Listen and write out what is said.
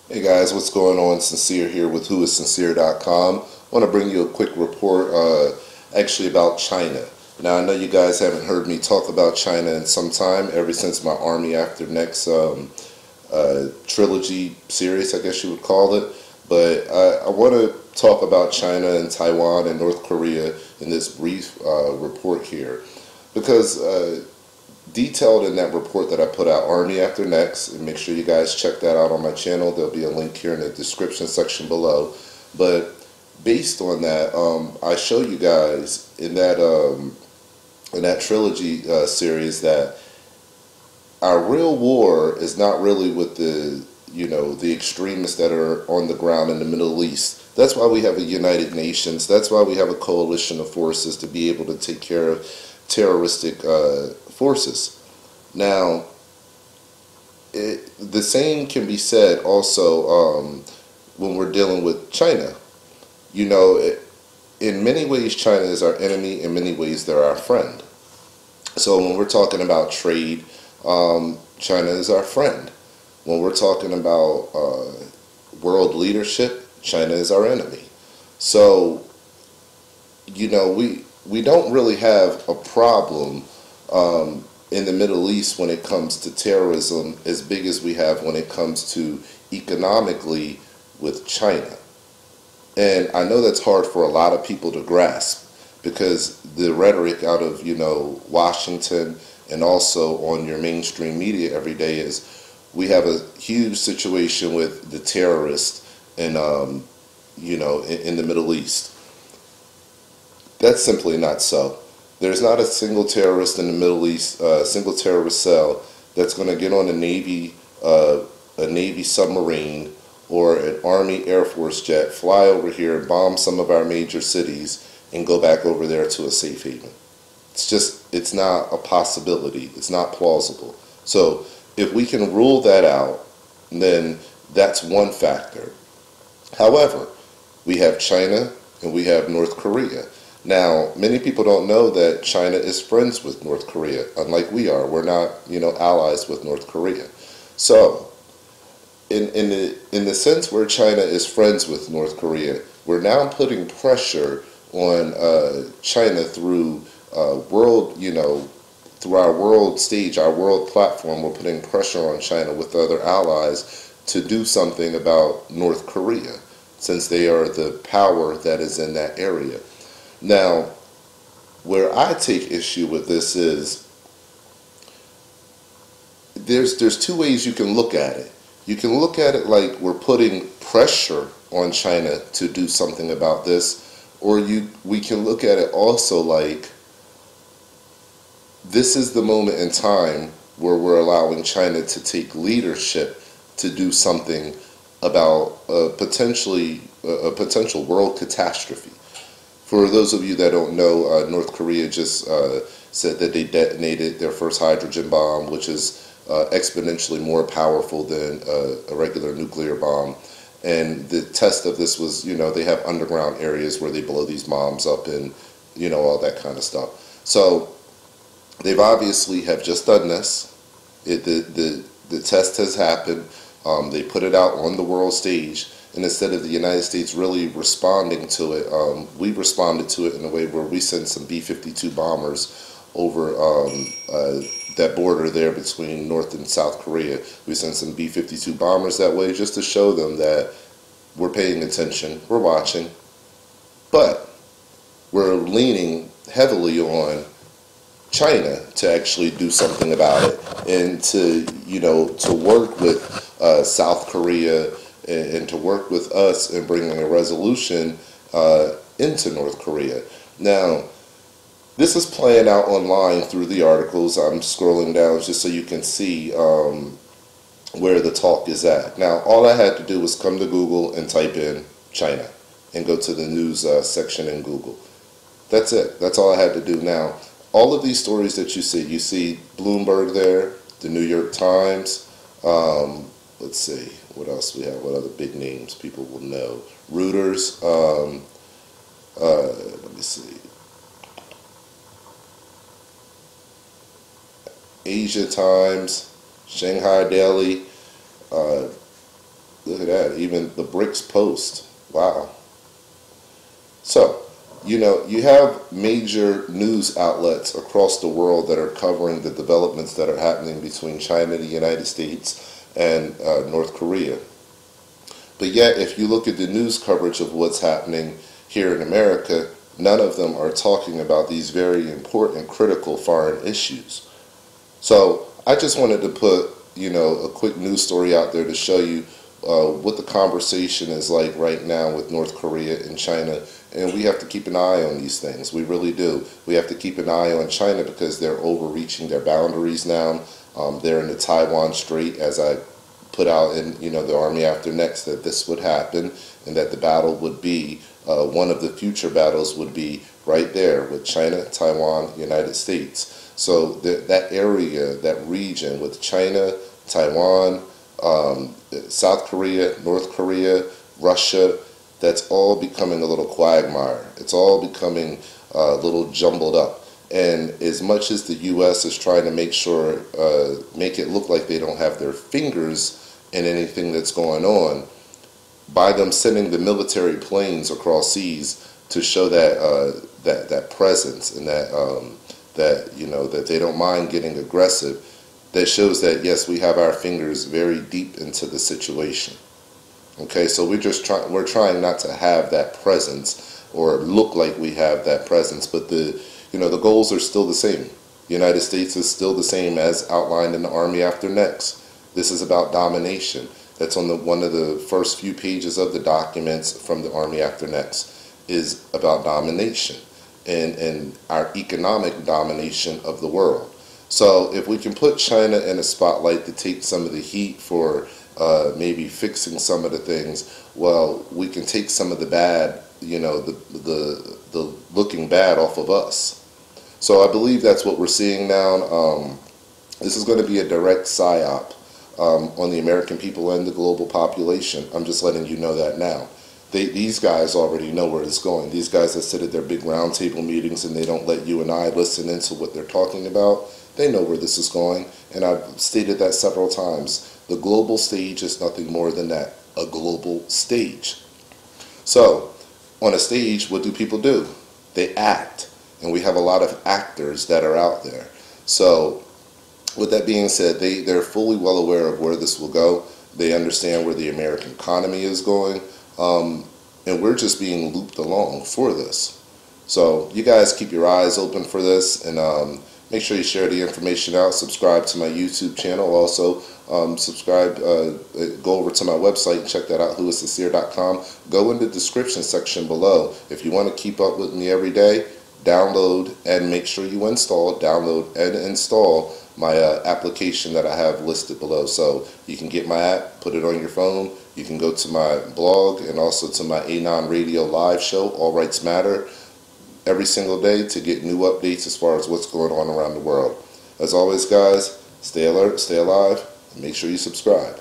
Hey guys, what's going on? Sincere here with whoissincere.com. I want to bring you a quick report actually about China. Now, I know you guys haven't heard me talk about China in some time, ever since my Army After Next trilogy series, I guess you would call it. But I want to talk about China and Taiwan and North Korea in this brief report here because detailed in that report that I put out, Army After Next, and make sure you guys check that out on my channel. There'll be a link here in the description section below. But based on that, I show you guys in that trilogy series that our real war is not really with the extremists that are on the ground in the Middle East. That's why we have a United Nations. That's why we have a coalition of forces to be able to take care of terroristic forces. Now, the same can be said also when we're dealing with China. In many ways, China is our enemy. In many ways, they're our friend. So when we're talking about trade, China is our friend. When we're talking about world leadership, China is our enemy. So, we don't really have a problem in the Middle East when it comes to terrorism as big as we have when it comes to economically with China. And I know that's hard for a lot of people to grasp because the rhetoric out of, Washington and also on your mainstream media every day is we have a huge situation with the terrorists in, in the Middle East. That's simply not so. There's not a single terrorist in the Middle East, a single terrorist cell that's going to get on a Navy submarine or an Army Air Force jet, fly over here, bomb some of our major cities, and go back over there to a safe haven. It's not a possibility. It's not plausible. So if we can rule that out, then that's one factor. However, we have China and we have North Korea. Now, many people don't know that China is friends with North Korea, unlike we are. We're not, allies with North Korea. So, in the sense where China is friends with North Korea, we're now putting pressure on China through through our world stage, our world platform. We're putting pressure on China with other allies to do something about North Korea, since they are the power that is in that area. Now, where I take issue with this is there's two ways you can look at it. You can look at it like we're putting pressure on China to do something about this, or we can look at it also like this is the moment in time where we're allowing China to take leadership to do something about a potential world catastrophe. For those of you that don't know, North Korea just said that they detonated their first hydrogen bomb, which is exponentially more powerful than a regular nuclear bomb. And the test of this was, they have underground areas where they blow these bombs up and, all that kind of stuff. So they've obviously have just done this. The test has happened. They put it out on the world stage. And instead of the United States really responding to it, we responded to it in a way where we sent some B-52 bombers over that border there between North and South Korea. We sent some B-52 bombers that way just to show them that we're paying attention, we're watching, but we're leaning heavily on China to actually do something about it and to work with South Korea and to work with us in bringing a resolution into North Korea. Now, this is playing out online through the articles. I'm scrolling down just so you can see where the talk is at. Now, all I had to do was come to Google and type in China and go to the news section in Google. That's it. That's all I had to do. Now, all of these stories that you see Bloomberg there, the New York Times, let's see, what else we have, what other big names people will know. Reuters, let me see. Asia Times, Shanghai Daily, Look at that. Even the BRICS post. Wow. So, you have major news outlets across the world that are covering the developments that are happening between China, the United States, and North Korea. But yet, if you look at the news coverage of what's happening here in America, none of them are talking about these very important, critical foreign issues. So I just wanted to put, a quick news story out there to show you what the conversation is like right now with North Korea and China. And we have to keep an eye on these things. We really do. We have to keep an eye on China because they're overreaching their boundaries now. They're in the Taiwan Strait, as I put out in the Army After Next, that this would happen and that the battle would be, one of the future battles would be right there with China, Taiwan, United States. So that area, that region with China, Taiwan, South Korea, North Korea, Russia, that's all becoming a little quagmire. It's all becoming a little jumbled up. And as much as the U.S. is trying to make it look like they don't have their fingers in anything that's going on, by them sending the military planes across seas to show that presence and that they don't mind getting aggressive, that shows that yes, we have our fingers very deep into the situation. Okay, so we're trying not to have that presence or look like we have that presence, but the goals are still the same. The United States is still the same as outlined in the Army After Next. This is about domination. That's on one of the first few pages of the documents from the Army After Next, is about domination and our economic domination of the world. So if we can put China in a spotlight to take some of the heat for maybe fixing some of the things, well, we can take some of the bad, the looking bad off of us. So I believe that's what we're seeing now. This is going to be a direct psyop on the American people and the global population. I'm just letting you know that now. These guys already know where it's going. These guys that sit at their big roundtable meetings and they don't let you and I listen into what they're talking about. They know where this is going, and I've stated that several times. The global stage is nothing more than that, a global stage. So, on a stage, what do people do? They act, and we have a lot of actors that are out there. So, with that being said, they're fully well aware of where this will go. They understand where the American economy is going, and we're just being looped along for this. So, you guys keep your eyes open for this, and make sure you share the information out. Subscribe to my YouTube channel. Also, subscribe. Go over to my website and check that out, whoissincere.com. Go in the description section below. If you want to keep up with me every day, download and make sure you download and install my application that I have listed below. So you can get my app, put it on your phone. You can go to my blog and also to my Anon Radio live show, All Rights Matter, every single day to get new updates as far as what's going on around the world. As always, guys, stay alert, stay alive, and make sure you subscribe.